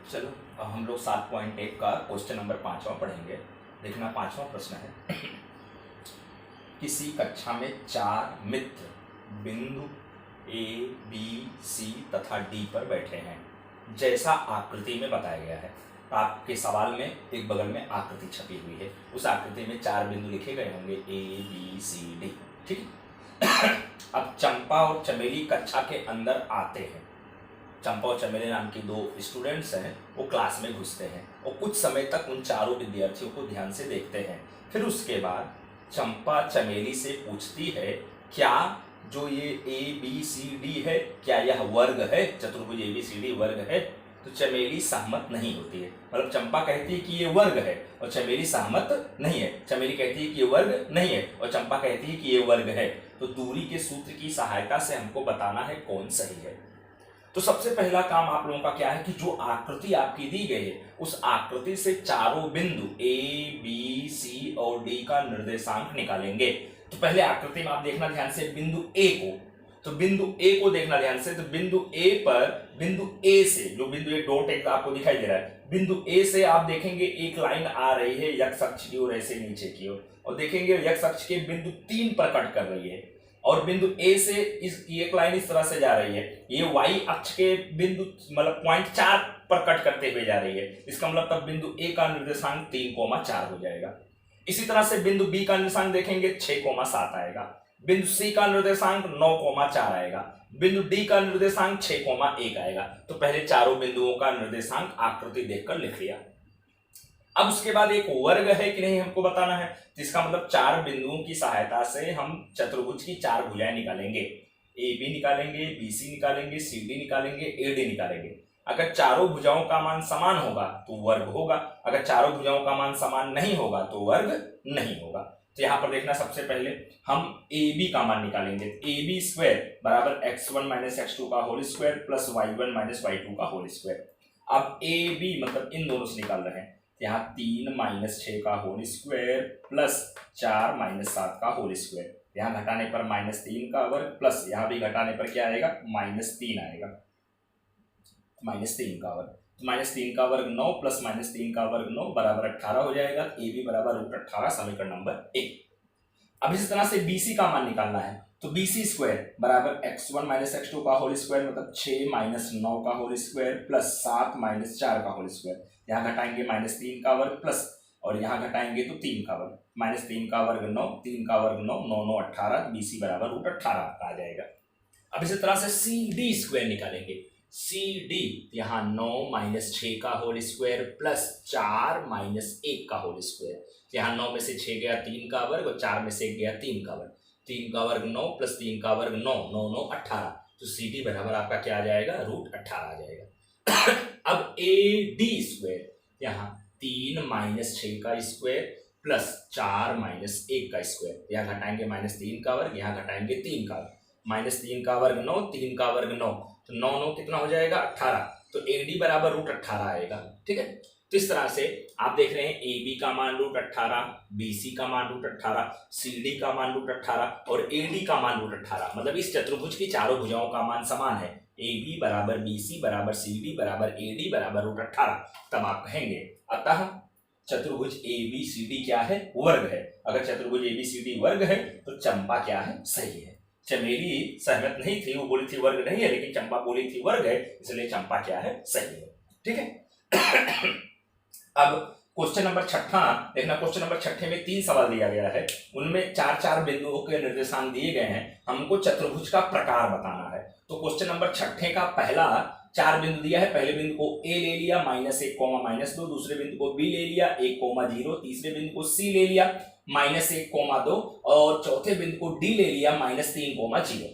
चलो अब हम लोग 7.1 का क्वेश्चन नंबर 5वां पढ़ेंगे। देखना 5वां प्रश्न है किसी कक्षा में 4 मित्र बिंदु ए बी सी तथा डी पर बैठे हैं जैसा आकृति में बताया गया है। तो आपके सवाल में एक बगल में आकृति छपी हुई है, उस आकृति में 4 बिंदु लिखे गए होंगे ए बी सी डी। ठीक है। अब चंपा और चमेली कक्षा के अंदर आते हैं। चंपा और चमेली नाम की 2 स्टूडेंट्स हैं, वो क्लास में घुसते हैं और कुछ समय तक उन चारों विद्यार्थियों को ध्यान से देखते हैं। फिर उसके बाद चंपा चमेली से पूछती है क्या जो ये ए बी सी डी है क्या यह वर्ग है, चतुर्भुज ए बी सी डी वर्ग है। तो चमेली सहमत नहीं होती है, मतलब चंपा कहती है कि ये वर्ग है और चमेली सहमत नहीं है। चमेली कहती है कि ये वर्ग नहीं है और चंपा कहती है कि ये वर्ग है। तो दूरी के सूत्र की सहायता से हमको बताना है कौन सही है। तो सबसे पहला काम आप लोगों का क्या है कि जो आकृति आपकी दी गई है उस आकृति से चारों बिंदु ए बी सी और डी का निर्देशांक निकालेंगे। तो पहले आकृति में आप देखना ध्यान से बिंदु ए को, तो बिंदु ए को देखना ध्यान से। तो बिंदु ए पर बिंदु ए से जो बिंदु ए डॉट एक आपको दिखाई दे रहा है, बिंदु ए से आप देखेंगे एक लाइन आ रही है यक्ष अक्ष की ओर ऐसे नीचे की ओर, और देखेंगे यक्ष अक्ष के बिंदु 3 पर कट कर रही है और बिंदु ए से इस एक लाइन इस तरह से जा रही है, ये वाई अक्ष के बिंदु मतलब पॉइंट 4 पर कट करते हुए जा रही है। इसका मतलब तब बिंदु ए का निर्देशांक 3,4 हो जाएगा। इसी तरह से बिंदु बी का निर्देशांक देखेंगे 6,7 आएगा, बिंदु सी का निर्देशांक 9,4 आएगा, बिंदु डी का निर्देशांक 6,1 आएगा। तो पहले चारों बिंदुओं का निर्देशांक आकृति देखकर लिख लिया। अब उसके बाद एक वर्ग है कि नहीं हमको बताना है, जिसका मतलब 4 बिंदुओं की सहायता से हम चतुर्भुज की 4 भुजाएं निकालेंगे। ए बी निकालेंगे, बी सी निकालेंगे, सी डी निकालेंगे, ए डी निकालेंगे। अगर चारों भुजाओं का मान समान होगा तो वर्ग होगा, अगर चारों भुजाओं का मान समान नहीं होगा तो वर्ग नहीं होगा। तो यहाँ पर देखना सबसे पहले हम ए बी का मान निकालेंगे। ए बी स्क्वायर बराबर x1 माइनस x2 का whole square plus y1 minus y2 का होल स्क्वायर। अब ए बी मतलब इन दोनों से निकाल रहे हैं, यहाँ 3 माइनस 6 का होल स्क्वायर प्लस 4 माइनस 7 का होल स्क्वायर। यहाँ घटाने पर माइनस 3 का वर्ग प्लस यहाँ भी घटाने पर क्या आएगा माइनस 3 आएगा, माइनस 3 का वर्ग। तो माइनस 3 का वर्ग 9 प्लस माइनस 3 का वर्ग 9 बराबर 18 हो जाएगा। ए बी बराबर √18 समीकरण नंबर 1। अब इसी तरह से बी सी का मान निकालना है, तो बी सी स्क्वायर बराबर x1 माइनस x2 का होल स्क्वायर मतलब 6 माइनस 9 का होल स्क्वायर प्लस 7 माइनस 4 का होल स्क्वायर। यहाँ घटाएंगे माइनस 3 का वर्ग प्लस और यहाँ घटाएंगे तो 3 का वर्ग, माइनस 3 का वर्ग 9, 3 का वर्ग 9, 9 9 18, बी सी बराबर √18 आ जाएगा। अब इसी तरह से सी डी स्क्वायर निकालेंगे। सी डी यहाँ 9 माइनस 6 का होल स्क्वायर प्लस 4 माइनस 1 का होल स्क्वायर। यहाँ 9 में से 6 गया 3 का वर्ग और 4 में से 1 गया 3 का वर्ग। 3 का वर्ग 9 प्लस 3 का वर्ग 9, 9 9 18। तो सी डी बराबर आपका क्या आ जाएगा √18 आ जाएगा। अब ए डी स्क्वायर यहाँ 3 माइनस 6 का स्क्वायर प्लस 4 माइनस 1 का स्क्वायर। यहाँ घटाएंगे माइनस 3 का वर्ग, यहाँ घटाएंगे 3 का वर्ग, माइनस 3 का वर्ग 9, 3 का वर्ग 9, तो 9 9 कितना हो जाएगा 18। तो ए डी बराबर √18 आएगा। ठीक है। तो इस तरह से आप देख रहे हैं ए बी का मान √18, बी सी का मान √18, सी डी का मान √18 और ए डी का मान √18। मतलब इस चतुर्भुज की चारों भुजाओं का मान समान है, ए बी बराबर बी सी बराबर सी डी बराबर ए डी बराबर √18। तब आप कहेंगे अतः चतुर्भुज ए बी सी डी क्या है वर्ग है। अगर चतुर्भुज ए बी सी डी वर्ग है तो चंपा क्या है सही है। चमेली सहमत नहीं थी, वो बोली थी वर्ग नहीं है, लेकिन चंपा बोली थी वर्ग है, इसलिए चंपा क्या है सही है। ठीक है। अब क्वेश्चन नंबर 6 देखना। क्वेश्चन नंबर 6 में 3 सवाल दिया गया है, उनमें 4 बिंदुओं के निर्देशांक दिए गए हैं, हमको चतुर्भुज का प्रकार बताना है। तो क्वेश्चन नंबर 6 का पहला 4 बिंदु दिया है। पहले बिंदु को ए ले लिया -1, -2, दूसरे बिंदु को बी ले लिया 1, 0, तीसरे बिंदु को सी ले लिया -1, 2 और चौथे बिंदु को डी ले लिया -3, 0।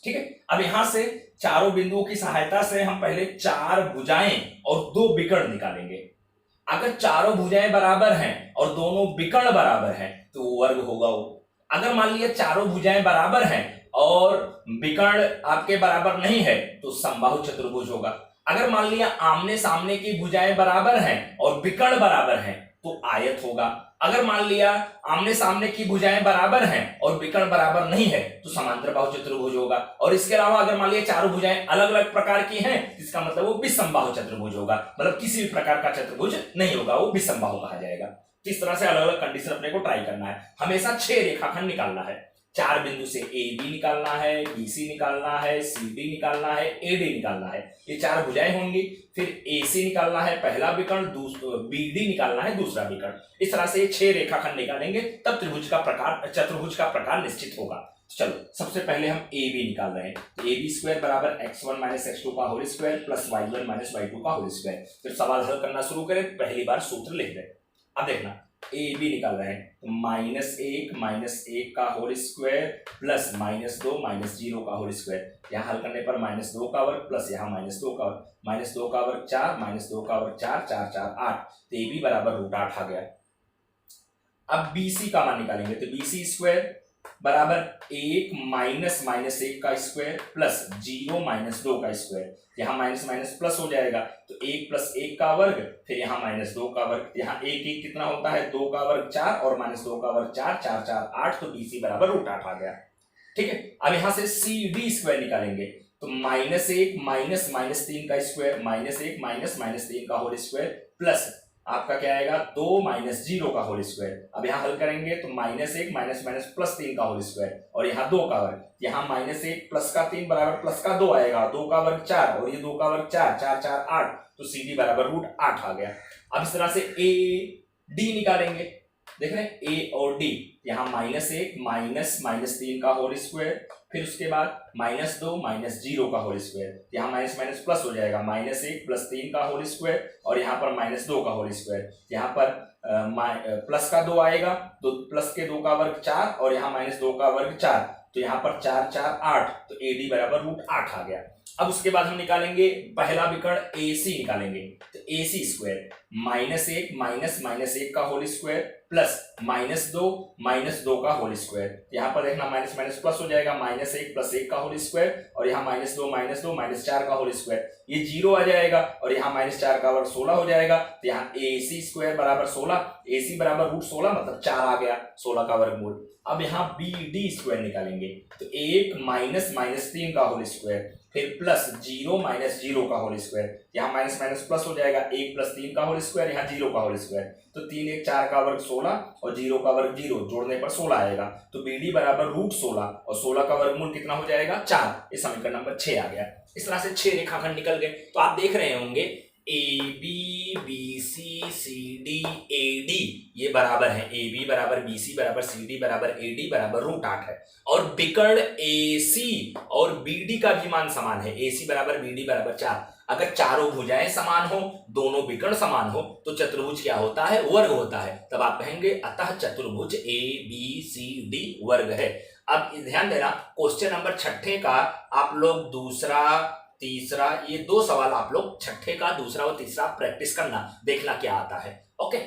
ठीक है। अब यहां से चारों बिंदुओं की सहायता से हम पहले 4 भुजाएं और 2 विकर्ण निकालेंगे। अगर चारों भुजाएं बराबर हैं और दोनों विकर्ण बराबर हैं तो वर्ग होगा वो। अगर मान लिया चारों भुजाएं बराबर हैं और विकर्ण आपके बराबर नहीं है तो समबाहु चतुर्भुज होगा। अगर मान लिया आमने सामने की भुजाएं बराबर हैं और विकर्ण बराबर हैं तो आयत होगा। अगर मान लिया आमने सामने की भुजाएं बराबर हैं और विकर्ण बराबर नहीं है तो समांतर बाहु चतुर्भुज होगा। और इसके अलावा अगर मान लिया चारों भुजाएं अलग अलग प्रकार की हैं इसका मतलब वो विषम बाहु चतुर्भुज होगा, मतलब किसी भी प्रकार का चतुर्भुज नहीं होगा, वो विषम बाहु कहा जाएगा। तो इस तरह से अलग अलग कंडीशन अपने को ट्राई करना है। हमेशा 6 रेखाखंड निकालना है, 4 बिंदु से ए बी निकालना है, बी सी निकालना है, सी डी निकालना है, ए डी निकालना है, ये 4 भुजाएं होंगी। फिर ए सी निकालना है पहला विकर्ण, बी डी निकालना है दूसरा विकर्ण। इस तरह से 6 रेखाखंड निकालेंगे तब त्रिभुज का प्रकार, चतुर्भुज का प्रकार निश्चित होगा। चलो सबसे पहले हम ए बी निकाल रहे हैं। ए बी स्क्वायर बराबर x1 माइनस x2 का whole square plus y1 minus y2 का होल स्क्वायर। फिर सवाल हल करना शुरू करें, पहली बार सूत्र लिख दें। अब देखना ए बी निकाल रहे हैं तो -1 माइनस 1 का होल स्क्वायर प्लस -2 माइनस 0 का होल स्क्वायर। यहाँ हल करने पर -2 का वर्ग प्लस यहाँ -2 का वर्ग, -2 का वर्ग 4, -2 का वर्ग 4, 4 4 8, तो ए बी बराबर √8 आ गया। अब बी सी का मान निकालेंगे तो बी सी स्क्वायर बराबर 1 माइनस -1 का स्क्वायर प्लस 0 माइनस 2 का स्क्वायर। यहाँ माइनस माइनस प्लस हो जाएगा तो 1 प्लस 1 का वर्ग, फिर यहाँ -2 का वर्ग, यहाँ 1 1 कितना होता है 2 का वर्ग 4 और -2 का वर्ग 4, 4 4 8, तो BC बराबर √8 आ गया। ठीक है, अब यहाँ से CD स्क्वायर निकालेंगे तो -1 माइनस -3 का स्क्वायर, -1 माइनस -3 का होल स्क्वायर प्लस आपका क्या आएगा 2 माइनस 0 का होल स्क्वायर। अब यहाँ हल करेंगे तो -1 माइनस प्लस 3 का होल स्क्वायर और यहाँ 2 का वर्ग, यहाँ -1 प्लस का 3 बराबर प्लस का 2 आएगा, 2 का वर्ग 4 और ये 2 का वर्ग 4, 4 4 8, तो CD बराबर √8 आ गया। अब इस तरह से ए डी निकालेंगे, देख रहे हैं ए और डी, यहाँ -1 माइनस -3 का होल स्क्वायर, फिर उसके बाद -2 माइनस 0 का होल स्क्वायर, यहाँ माइनस माइनस प्लस हो जाएगा, -1 प्लस 3 का होल स्क्वायर और यहाँ पर -2 का होल स्क्वायर, यहाँ पर प्लस का 2 आएगा तो प्लस के 2 का वर्ग 4 और यहाँ -2 का वर्ग 4, तो यहाँ पर 4 4 8, तो ए डी बराबर √8 आ गया। अब उसके बाद हम निकालेंगे पहला विकर्ण ए सी निकालेंगे तो ए सी स्क्वायर -1 माइनस -1 का होल स्क्वायर प्लस -2 माइनस 2 का होल स्क्वायर, यहाँ पर देखना माइनस माइनस प्लस हो जाएगा, -1 प्लस 1 का होल स्क्वायर और यहाँ -2 माइनस 4 का होल स्क्वायर, ये 0 आ जाएगा और यहाँ -4 का वर्ग 16 हो जाएगा, तो यहाँ ए सी स्क्वायर बराबर 16, ए सी बराबर √16 मतलब 4 आ गया, 16 का वर्गमूल। अब यहाँ बी डी स्क्वायर निकालेंगे तो 1 माइनस -3 का होल स्क्वायर फिर प्लस 0 माइनस 0 का होल स्क्वायर, यहाँ माइनस माइनस प्लस हो जाएगा, 1 प्लस 3 का होल स्क्वायर, यहाँ 0 का होल स्क्वायर, तो 3 1 4 का वर्ग 16 और 0 का वर्ग 0, जोड़ने पर 16 आएगा, तो बी डी बराबर √16 और 16 का वर्गमूल कितना हो जाएगा 4, ये समीकरण नंबर 6 आ गया। इस तरह से 6 रेखाखंड निकल गए। तो आप देख रहे होंगे A B B C C D A D ये बराबर है, ए बी बराबर बी सी बराबर सी डी बराबर ए डी बराबर √8 है, और विकर्ण ए सी और बी डी का भी मान समान है, ए सी बराबर बी डी बराबर 4। अगर चारों भुजाएं समान हो, दोनों विकर्ण समान हो तो चतुर्भुज क्या होता है वर्ग होता है, तब आप कहेंगे अतः चतुर्भुज ए बी सी डी वर्ग है। अब ध्यान देना क्वेश्चन नंबर 6 का आप लोग दूसरा तीसरा ये 2 सवाल आप लोग 6 का दूसरा और तीसरा प्रैक्टिस करना, देखना क्या आता है। ओके।